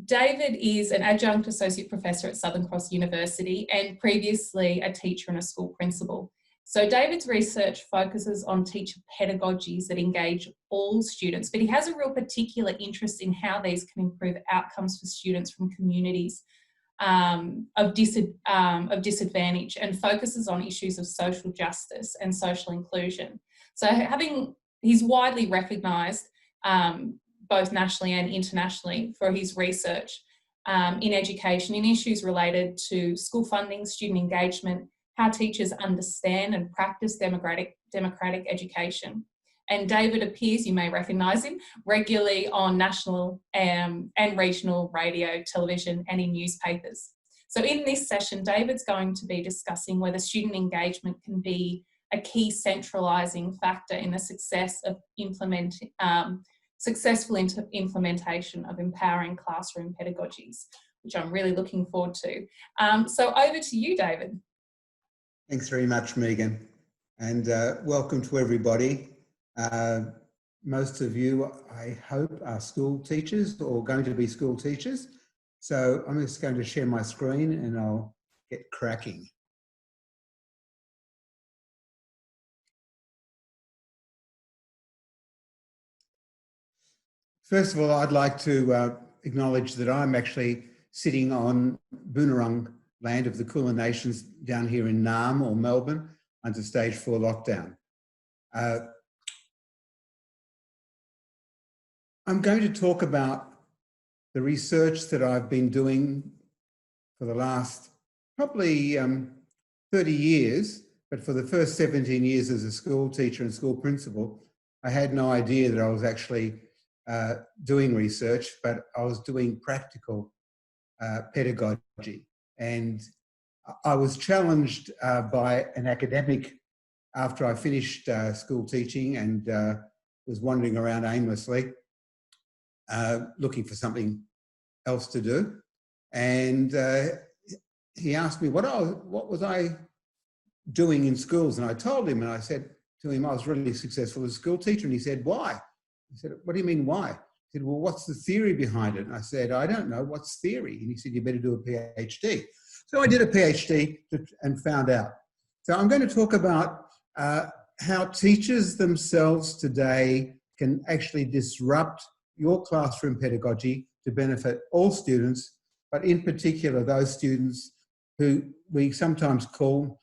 David is an adjunct associate professor at Southern Cross University and previously a teacher and a school principal. So David's research focuses on teacher pedagogies that engage all students, but he has a real particular interest in how these can improve outcomes for students from communities of disadvantage, and focuses on issues of social justice and social inclusion. So he's widely recognised both nationally and internationally for his research in education, in issues related to school funding, student engagement, how teachers understand and practice democratic education. And David appears, you may recognise him, regularly on national and regional radio, television and in newspapers. So in this session, David's going to be discussing whether student engagement can be a key centralising factor in the success of successful implementation of empowering classroom pedagogies, which I'm really looking forward to. So over to you, David. Thanks very much, Megan, and welcome to everybody. Most of you, I hope, are school teachers or going to be school teachers. So I'm just going to share my screen and I'll get cracking. First of all, I'd like to acknowledge that I'm actually sitting on Boonwurrung land of the Kulin Nations down here in Naarm or Melbourne under stage 4 lockdown. I'm going to talk about the research that I've been doing for the last probably 30 years, but for the first 17 years as a school teacher and school principal, I had no idea that I was actually doing research, but I was doing practical pedagogy. And I was challenged by an academic after I finished school teaching and was wandering around aimlessly, looking for something else to do. And he asked me what was I doing in schools, and I told him, and I said to him I was really successful as a school teacher. And he said, why? I said, what do you mean why? He said, well, what's the theory behind it? And I said, I don't know, what's theory? And he said, you better do a PhD. So I did a PhD and found out. So I'm going to talk about how teachers themselves today can actually disrupt your classroom pedagogy to benefit all students, but in particular those students who we sometimes call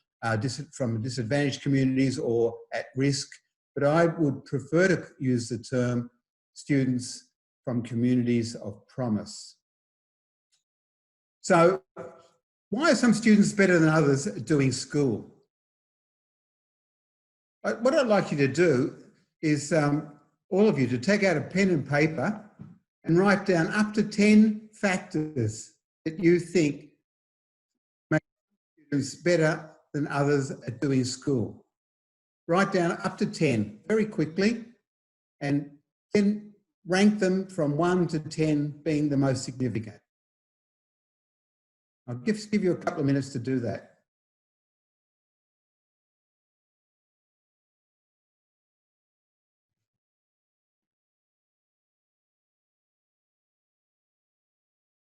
from disadvantaged communities or at risk, but I would prefer to use the term students from communities of promise. So why are some students better than others at doing school? What I'd like you to do is all of you to take out a pen and paper and write down up to 10 factors that you think make students better than others at doing school. Write down up to 10 very quickly and then rank them from 1 to 10 being the most significant. I'll just give you a couple of minutes to do that.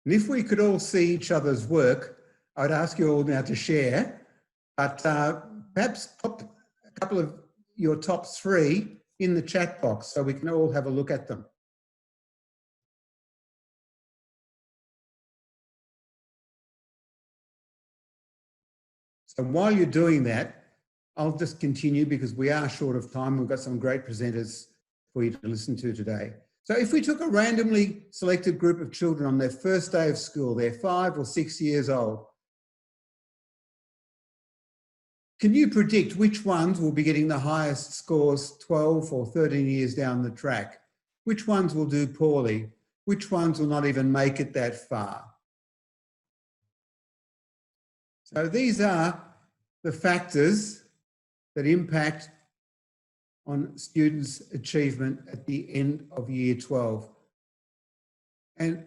And if we could all see each other's work, I'd ask you all now to share, but perhaps pop a couple of your top 3 in the chat box so we can all have a look at them. So while you're doing that, I'll just continue because we are short of time. We've got some great presenters for you to listen to today. So if we took a randomly selected group of children on their first day of school, they're 5 or 6 years old, can you predict which ones will be getting the highest scores 12 or 13 years down the track? Which ones will do poorly? Which ones will not even make it that far? So these are the factors that impact on students' achievement at the end of year 12. And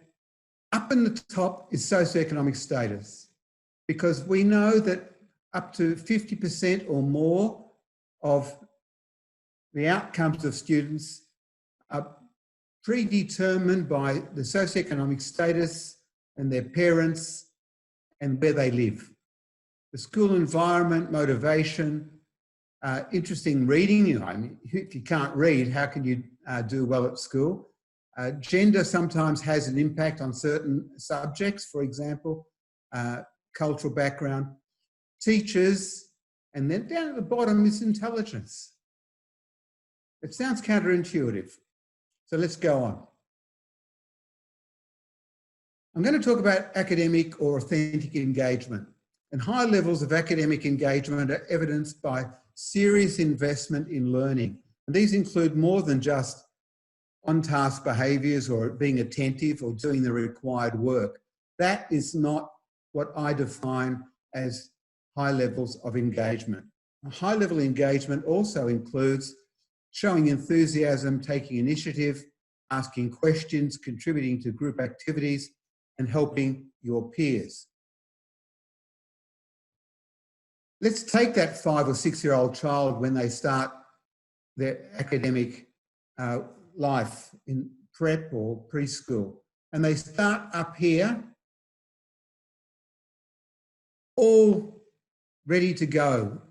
up in the top is socioeconomic status, because we know that up to 50% or more of the outcomes of students are predetermined by the socioeconomic status and their parents and where they live. The school environment, motivation, interesting reading. I mean, if you can't read, how can you do well at school? Gender sometimes has an impact on certain subjects, for example, cultural background, teachers, and then down at the bottom is intelligence. It sounds counterintuitive. So let's go on. I'm going to talk about academic or authentic engagement. And high levels of academic engagement are evidenced by serious investment in learning. And these include more than just on-task behaviours or being attentive or doing the required work. That is not what I define as high levels of engagement. A high-level engagement also includes showing enthusiasm, taking initiative, asking questions, contributing to group activities, and helping your peers. Let's take that 5 or 6 year old child when they start their academic life in prep or preschool, and they start up here, all ready to go.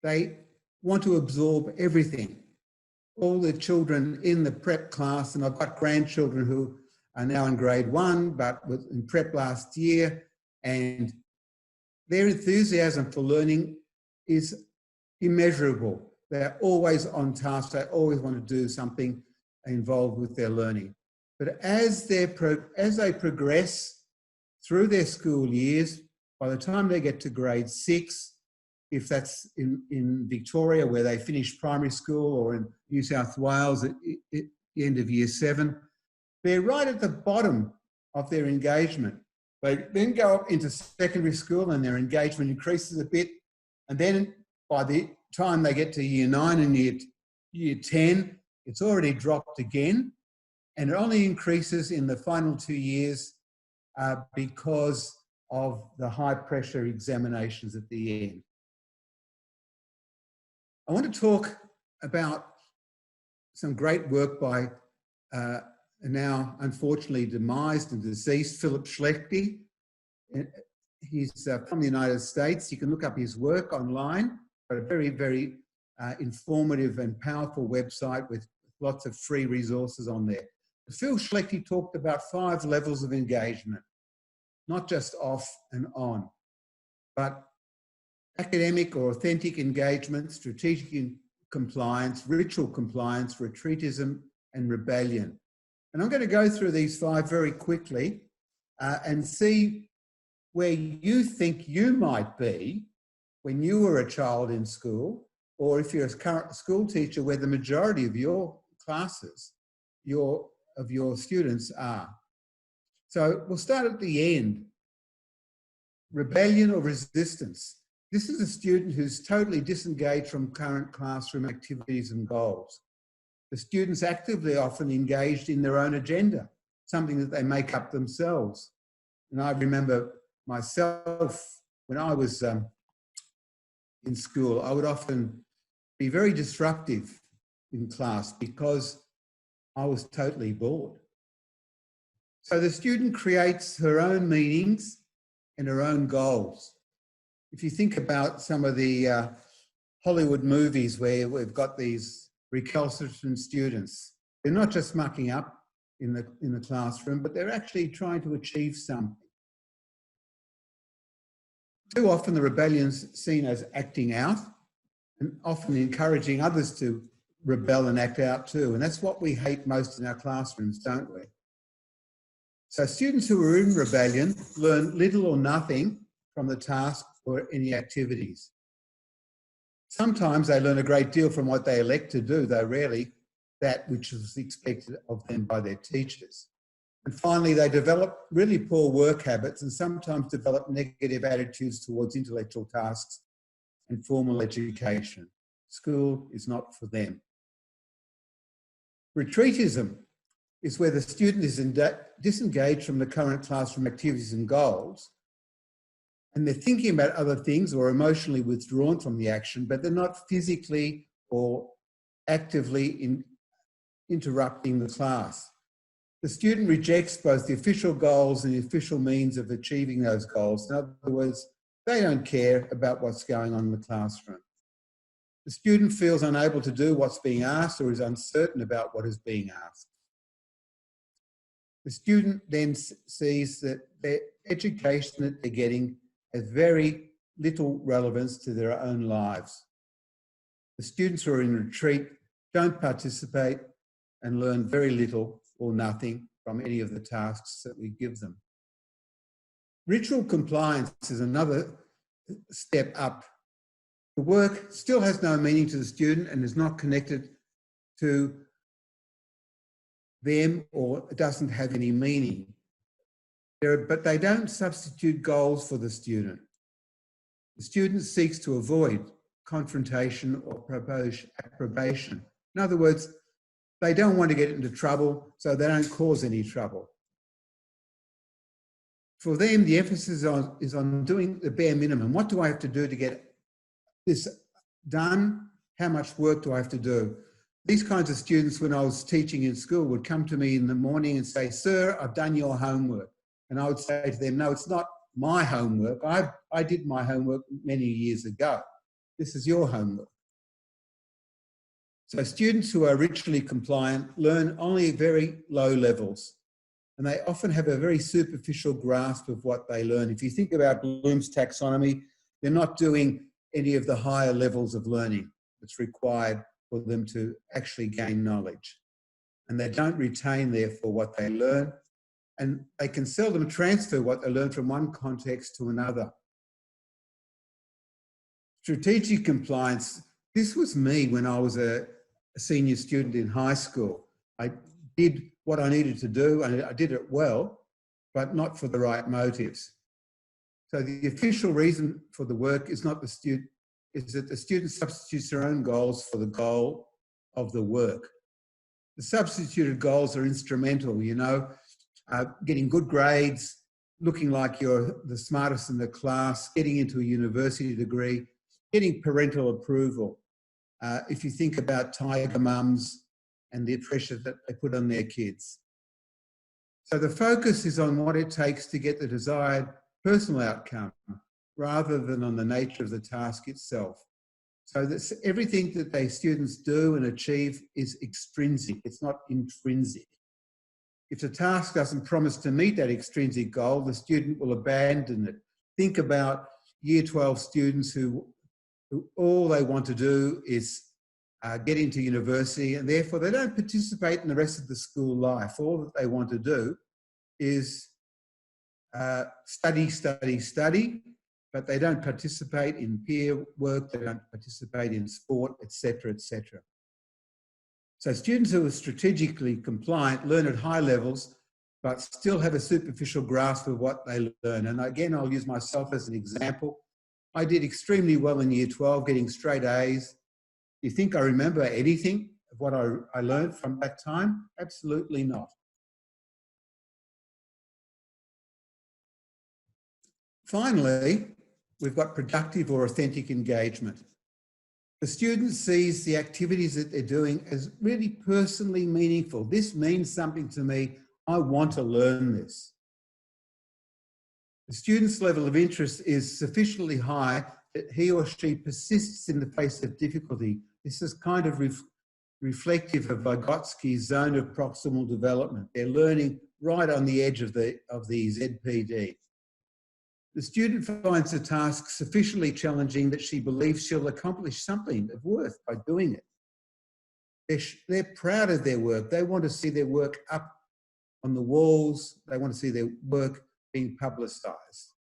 They want to absorb everything. All the children in the prep class, and I've got grandchildren who are now in grade 1, but was in prep last year, and their enthusiasm for learning is immeasurable. They're always on task. They always want to do something involved with their learning. But as they progress through their school years, by the time they get to grade 6, if that's in Victoria where they finish primary school, or in New South Wales at the end of year 7, they're right at the bottom of their engagement. They then go up into secondary school and their engagement increases a bit. And then by the time they get to year 9 and year 10, it's already dropped again. And it only increases in the final 2 years because of the high pressure examinations at the end. I want to talk about some great work by now unfortunately demised and deceased Philip Schlechty. He's from the United States. You can look up his work online, but a very, very informative and powerful website with lots of free resources on there. Phil Schlechty talked about 5 levels of engagement, not just off and on, but academic or authentic engagement, strategic compliance, ritual compliance, retreatism, and rebellion. And I'm going to go through these 5 very quickly and see where you think you might be when you were a child in school, or if you're a current school teacher where the majority of your classes, of your students are. So we'll start at the end. Rebellion or resistance. This is a student who's totally disengaged from current classroom activities and goals. The students actively often engaged in their own agenda, something that they make up themselves. And I remember myself, when I was in school, I would often be very disruptive in class because I was totally bored. So the student creates her own meanings and her own goals. If you think about some of the Hollywood movies where we've got these recalcitrant students, they're not just mucking up in the classroom, but they're actually trying to achieve something. Too often the rebellion's seen as acting out, and often encouraging others to rebel and act out too. And that's what we hate most in our classrooms, don't we? So students who are in rebellion learn little or nothing from the task or any activities. Sometimes they learn a great deal from what they elect to do, though rarely that which is expected of them by their teachers. And finally, they develop really poor work habits and sometimes develop negative attitudes towards intellectual tasks and formal education. School is not for them. Retreatism is where the student is disengaged from the current classroom activities and goals, and they're thinking about other things or emotionally withdrawn from the action, but they're not physically or actively interrupting the class. The student rejects both the official goals and the official means of achieving those goals. In other words, they don't care about what's going on in the classroom. The student feels unable to do what's being asked or is uncertain about what is being asked. The student then sees that their education that they're getting has very little relevance to their own lives. The students who are in retreat don't participate and learn very little or nothing from any of the tasks that we give them. Ritual compliance is another step up. The work still has no meaning to the student and is not connected to them, or it doesn't have any meaning. But they don't substitute goals for the student. The student seeks to avoid confrontation or approbation. In other words, they don't want to get into trouble, so they don't cause any trouble. For them, the emphasis is on doing the bare minimum. What do I have to do to get this done? How much work do I have to do? These kinds of students, when I was teaching in school, would come to me in the morning and say, "Sir, I've done your homework." And I would say to them, "No, it's not my homework. I did my homework many years ago. This is your homework." So students who are ritually compliant learn only at very low levels, and they often have a very superficial grasp of what they learn. If you think about Bloom's taxonomy, they're not doing any of the higher levels of learning that's required for them to actually gain knowledge. And they don't retain, therefore, what they learn, and they can seldom transfer what they learn from one context to another. Strategic compliance, this was me when I was a senior student in high school. I did what I needed to do, and I did it well, but not for the right motives. So the official reason for the work is not the student, is that the student substitutes their own goals for the goal of the work. The substituted goals are instrumental, you know, getting good grades, looking like you're the smartest in the class, getting into a university degree, getting parental approval. If you think about tiger mums and the pressure that they put on their kids. So the focus is on what it takes to get the desired personal outcome rather than on the nature of the task itself. So that's everything that they students do and achieve is extrinsic, it's not intrinsic. If the task doesn't promise to meet that extrinsic goal, the student will abandon it. Think about Year 12 students who all they want to do is get into university, and therefore they don't participate in the rest of the school life. All that they want to do is study, study, study, but they don't participate in peer work, they don't participate in sport, etc., etc. So students who are strategically compliant learn at high levels, but still have a superficial grasp of what they learn. And again, I'll use myself as an example. I did extremely well in Year 12, getting straight A's. Do you think I remember anything of what I learned from that time? Absolutely not. Finally, we've got productive or authentic engagement. The student sees the activities that they're doing as really personally meaningful. This means something to me. I want to learn this. The student's level of interest is sufficiently high that he or she persists in the face of difficulty. This is kind of reflective of Vygotsky's zone of proximal development. They're learning right on the edge of the ZPD. The student finds the task sufficiently challenging that she believes she'll accomplish something of worth by doing it. They're proud of their work. They want to see their work up on the walls. They want to see their work being publicised.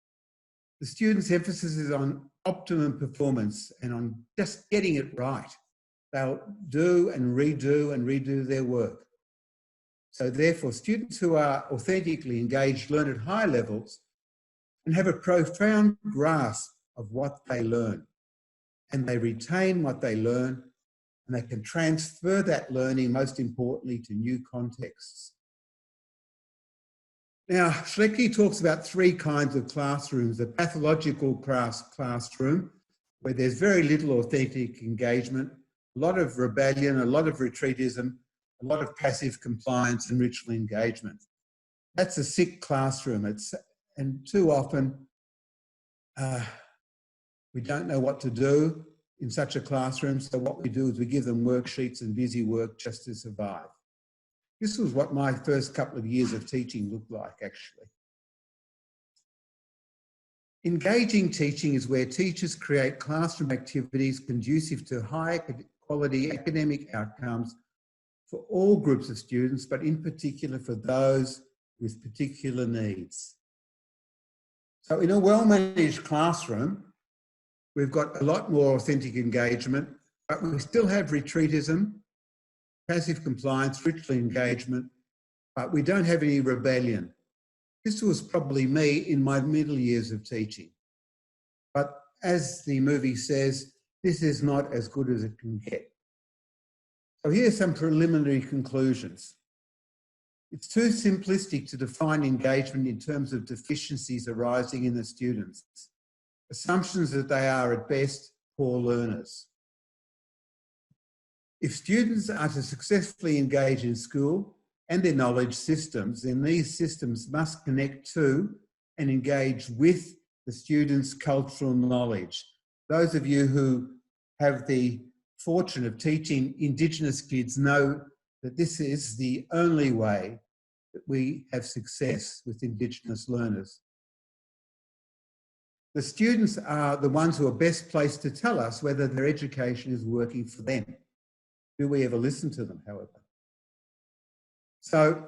The student's emphasis is on optimum performance and on just getting it right. They'll do and redo their work. So therefore, students who are authentically engaged learn at high levels and have a profound grasp of what they learn. And they retain what they learn, and they can transfer that learning, most importantly, to new contexts. Now, Schlettke talks about three kinds of classrooms: the pathological classroom, where there's very little authentic engagement, a lot of rebellion, a lot of retreatism, a a lot of passive compliance and ritual engagement. That's a sick classroom. And too often we don't know what to do in such a classroom. So what we do is we give them worksheets and busy work just to survive. This was what my first couple of years of teaching looked like, actually. Engaging teaching is where teachers create classroom activities conducive to high quality academic outcomes for all groups of students, but in particular for those with particular needs. So in a well-managed classroom, we've got a lot more authentic engagement, but we still have retreatism, passive compliance, ritual engagement, but we don't have any rebellion. This was probably me in my middle years of teaching. But as the movie says, this is not as good as it can get. So here's some preliminary conclusions. It's too simplistic to define engagement in terms of deficiencies arising in the students. Assumptions that they are at best poor learners. If students are to successfully engage in school and their knowledge systems, then these systems must connect to and engage with the students' cultural knowledge. Those of you who have the fortune of teaching Indigenous kids know that this is the only way that we have success with Indigenous learners. The students are the ones who are best placed to tell us whether their education is working for them. Do we ever listen to them, however? So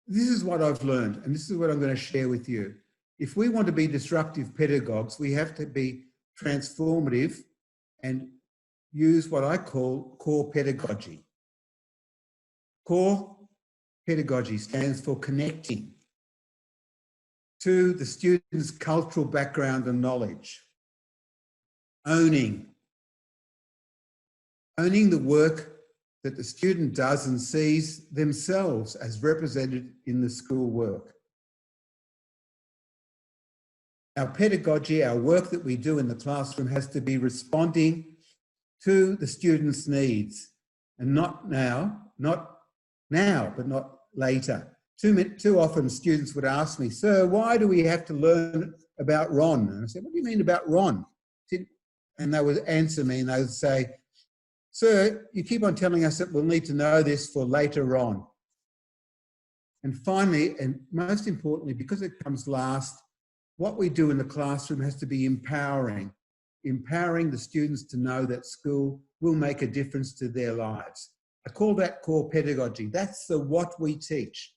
this is what I've learned, and this is what I'm going to share with you. If we want to be disruptive pedagogues, we have to be transformative and use what I call core pedagogy. Core pedagogy stands for connecting to the student's cultural background and knowledge. Owning the work that the student does and sees themselves as represented in the school work. Our pedagogy, our work that we do in the classroom has to be responding to the students' needs, and not now, but not later. Too often students would ask me, "Sir, why do we have to learn about Ron?" And I said, "What do you mean about Ron?" And they would answer me and they would say, "Sir, you keep on telling us that we'll need to know this for later on." And finally, and most importantly, because it comes last, what we do in the classroom has to be empowering the students to know that school will make a difference to their lives. I call that core pedagogy. That's what we teach.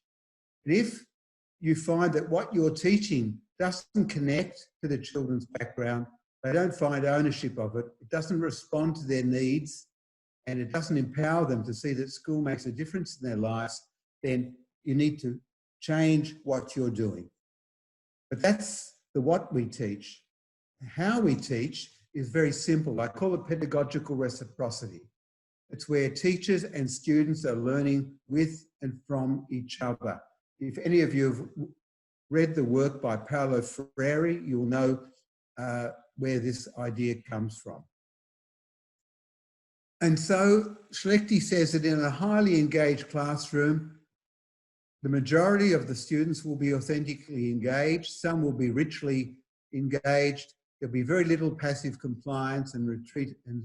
And if you find that what you're teaching doesn't connect to the children's background, they don't find ownership of it, it doesn't respond to their needs, and it doesn't empower them to see that school makes a difference in their lives, then you need to change what you're doing. But that's what we teach. How we teach is very simple. I call it pedagogical reciprocity. It's where teachers and students are learning with and from each other. If any of you have read the work by Paulo Freire, you'll know where this idea comes from. And so Schlechte says that in a highly engaged classroom, the majority of the students will be authentically engaged, some will be ritually engaged, there'll be very little passive compliance and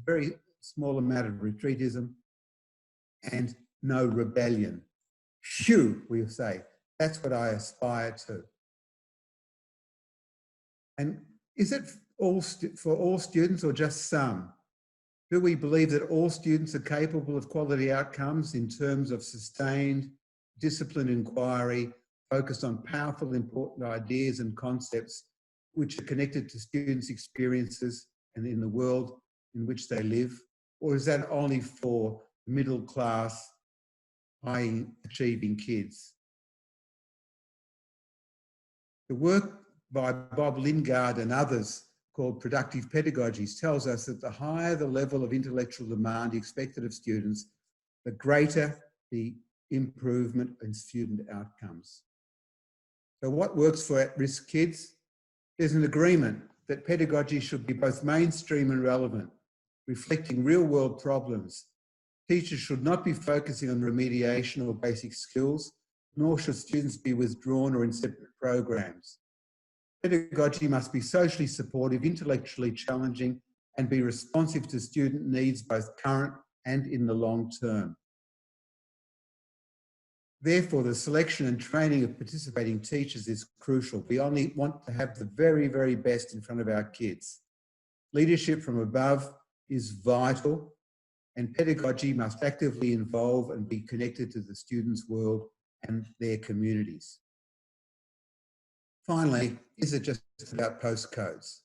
very small amount of retreatism, and no rebellion. Phew, we'll say. That's what I aspire to. And is it for all students or just some? Do we believe that all students are capable of quality outcomes in terms of sustained, disciplined inquiry, focused on powerful, important ideas and concepts which are connected to students' experiences and in the world in which they live? Or is that only for middle class, high achieving kids? The work by Bob Lingard and others called Productive Pedagogies tells us that the higher the level of intellectual demand expected of students, the greater the improvement in student outcomes. So what works for at-risk kids? There's an agreement that pedagogy should be both mainstream and relevant, reflecting real-world problems, Teachers should not be focusing on remediation or basic skills, nor should students be withdrawn or in separate programs. Pedagogy must be socially supportive, intellectually challenging, and be responsive to student needs both current and in the long term. Therefore, the selection and training of participating teachers is crucial. We only want to have the very, very best in front of our kids. Leadership from above is vital, and pedagogy must actively involve and be connected to the students' world and their communities. Finally, is it just about postcodes?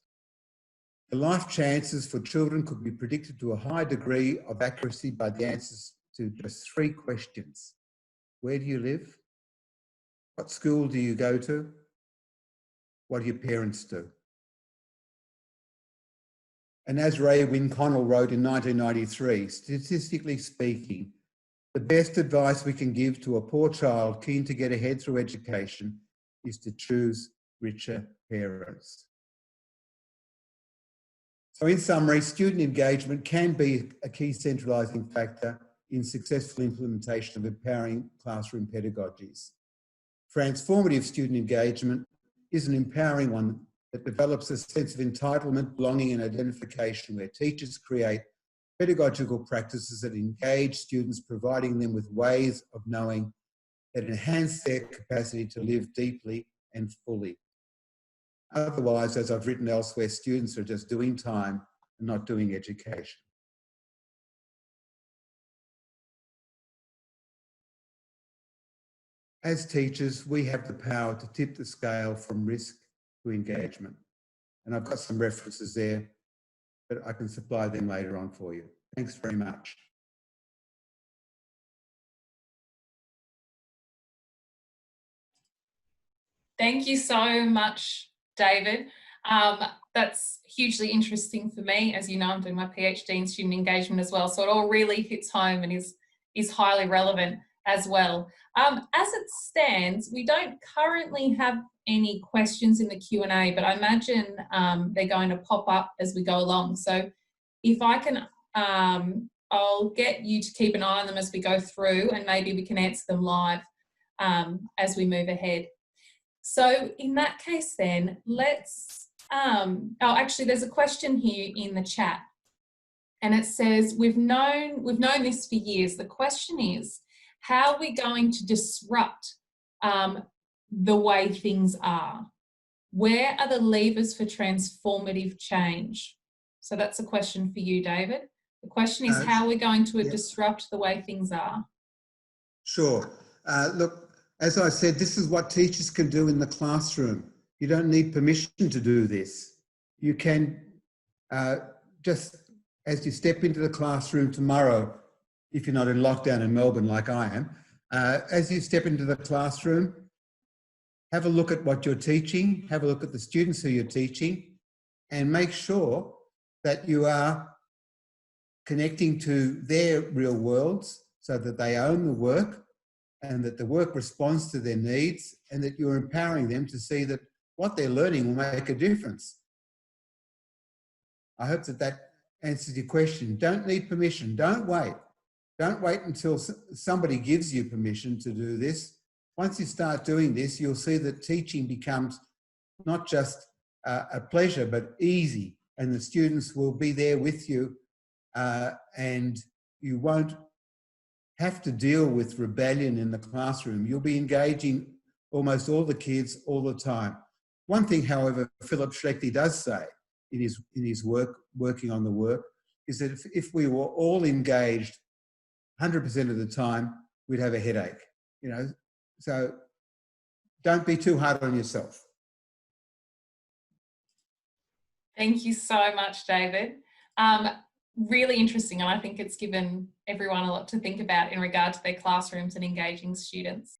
The life chances for children could be predicted to a high degree of accuracy by the answers to just 3 questions. Where do you live? What school do you go to? What do your parents do? And as Ray Winconnell wrote in 1993, statistically speaking, the best advice we can give to a poor child keen to get ahead through education is to choose richer parents. So in summary, student engagement can be a key centralising factor in successful implementation of empowering classroom pedagogies. Transformative student engagement is an empowering one that develops a sense of entitlement, belonging and identification, where teachers create pedagogical practices that engage students, providing them with ways of knowing that enhance their capacity to live deeply and fully. Otherwise, as I've written elsewhere, students are just doing time and not doing education. As teachers, we have the power to tip the scale from risk to engagement. And I've got some references there, but I can supply them later on for you. Thanks very much. Thank you so much, David. That's hugely interesting for me. As you know, I'm doing my PhD in student engagement as well, so it all really hits home and is highly relevant as well. As it stands, we don't currently have any questions in the Q&A, but I imagine they're going to pop up as we go along. So if I can, I'll get you to keep an eye on them as we go through, and maybe we can answer them live as we move ahead. So in that case then, let's, actually there's a question here in the chat, and it says, we've known this for years. The question is, how are we going to disrupt the way things are? Where are the levers for transformative change? So that's a question for you, David. The question is, how are we going to disrupt the way things are? Sure. Look, as I said, this is what teachers can do in the classroom. You don't need permission to do this. You can just, as you step into the classroom tomorrow, if you're not in lockdown in Melbourne like I am, as you step into the classroom, have a look at what you're teaching, have a look at the students who you're teaching, and make sure that you are connecting to their real worlds so that they own the work and that the work responds to their needs, and that you're empowering them to see that what they're learning will make a difference. I hope that that answers your question. Don't need permission. Don't wait. Don't wait until somebody gives you permission to do this. Once you start doing this, you'll see that teaching becomes not just a pleasure, but easy, and the students will be there with you, and you won't have to deal with rebellion in the classroom. You'll be engaging almost all the kids all the time. One thing, however, Philip Schlechty does say in his work, working on the work, is that if we were all engaged 100% of the time, we'd have a headache, you know. So don't be too hard on yourself. Thank you so much, David. Really interesting, and I think it's given everyone a lot to think about in regard to their classrooms and engaging students.